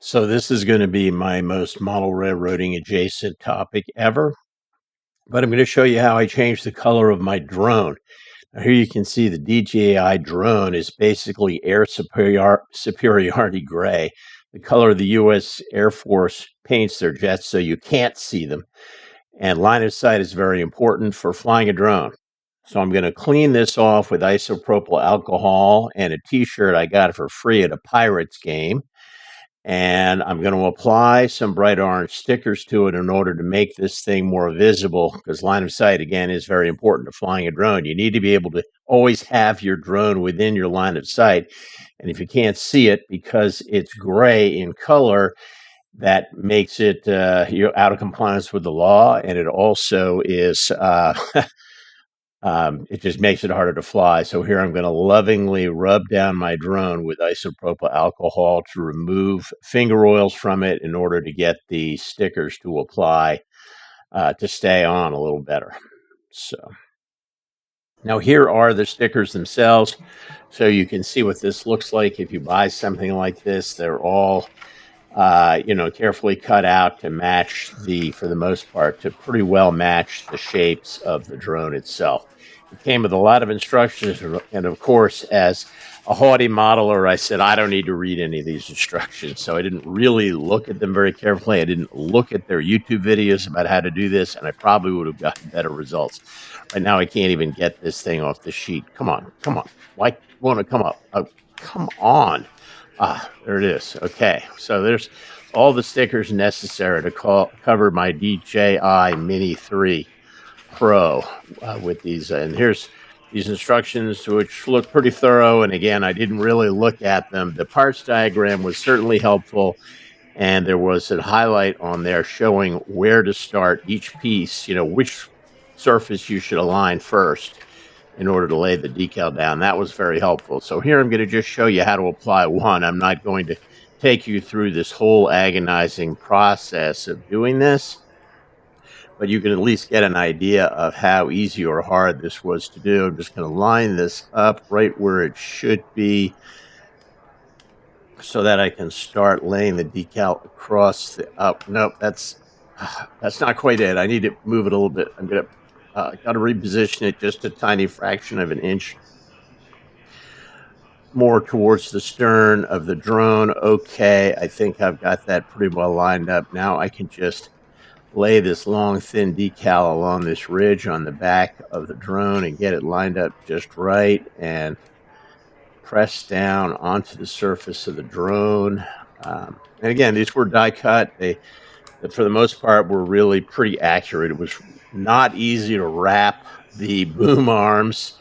So this is going to be my most model railroading adjacent topic ever, but I'm going to show you how I changed the color of my drone. Now here you can see the DJI drone is basically superiority gray, the color the U.S. Air Force paints their jets so you can't see them. And line of sight is very important for flying a drone. So I'm going to clean this off with isopropyl alcohol and a t-shirt I got for free at a Pirates game. And I'm going to apply some bright orange stickers to it in order to make this thing more visible, because line of sight, again, is very important to flying a drone. You need to be able to always have your drone within your line of sight. And if you can't see it because it's gray in color, that makes it you're out of compliance with the law. And it also is it just makes it harder to fly. So here I'm going to lovingly rub down my drone with isopropyl alcohol to remove finger oils from it in order to get the stickers to apply to stay on a little better. So now here are the stickers themselves. So you can see what this looks like if you buy something like this. They're all carefully cut out to match for the most part, to pretty well match the shapes of the drone itself. It came with a lot of instructions, and of course, as a haughty modeler, I said, I don't need to read any of these instructions. So I didn't really look at them very carefully. I didn't look at their YouTube videos about how to do this, and I probably would have gotten better results. Right now, I can't even get this thing off the sheet. Come on. Why won't it come up? Oh, come on. There it is. Okay, so there's all the stickers necessary to cover my DJI Mini 3 Pro with these. And here's these instructions, which look pretty thorough. And again, I didn't really look at them. The parts diagram was certainly helpful. And there was a highlight on there showing where to start each piece, which surface you should align first in order to lay the decal down. That was very helpful. So here I'm going to just show you how to apply one. I'm not going to take you through this whole agonizing process of doing this, but you can at least get an idea of how easy or hard this was to do. I'm just going to line this up right where it should be so that I can start laying the decal across the up. Nope, that's not quite it. I need to move it a little bit. I'm going to got to reposition it just a tiny fraction of an inch more towards the stern of the drone. Okay, I think I've got that pretty well lined up. Now I can just lay this long, thin decal along this ridge on the back of the drone and get it lined up just right and press down onto the surface of the drone. And again, these were die cut. They, for the most part, were really pretty accurate. It was not easy to wrap the boom arms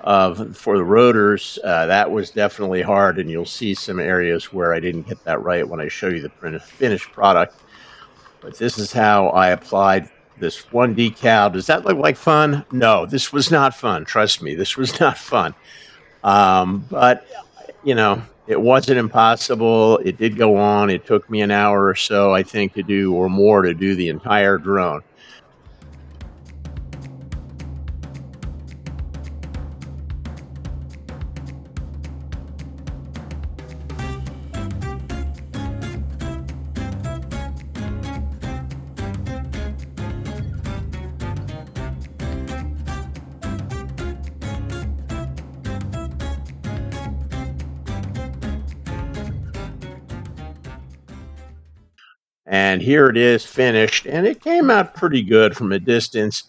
for the rotors. That was definitely hard, and you'll see some areas where I didn't get that right when I show you the finished product. But this is how I applied this one decal. Does that look like fun? No, this was not fun. Trust me, this was not fun. But, it wasn't impossible. It did go on. It took me an hour or so, I think, to do the entire drone. And here it is finished, and it came out pretty good from a distance.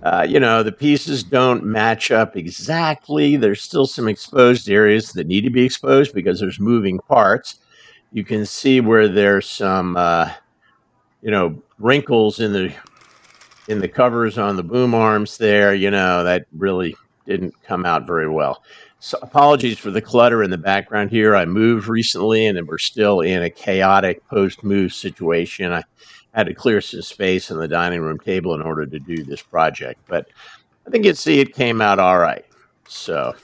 The pieces don't match up exactly. There's still some exposed areas that need to be exposed because there's moving parts. You can see where there's some, wrinkles in the covers on the boom arms there. That really didn't come out very well. So apologies for the clutter in the background here. I moved recently, and we're still in a chaotic post-move situation. I had to clear some space on the dining room table in order to do this project, but I think you'd see it came out all right. So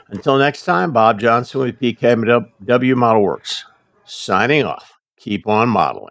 until next time, Bob Johnson with PKW Model Works, signing off. Keep on modeling.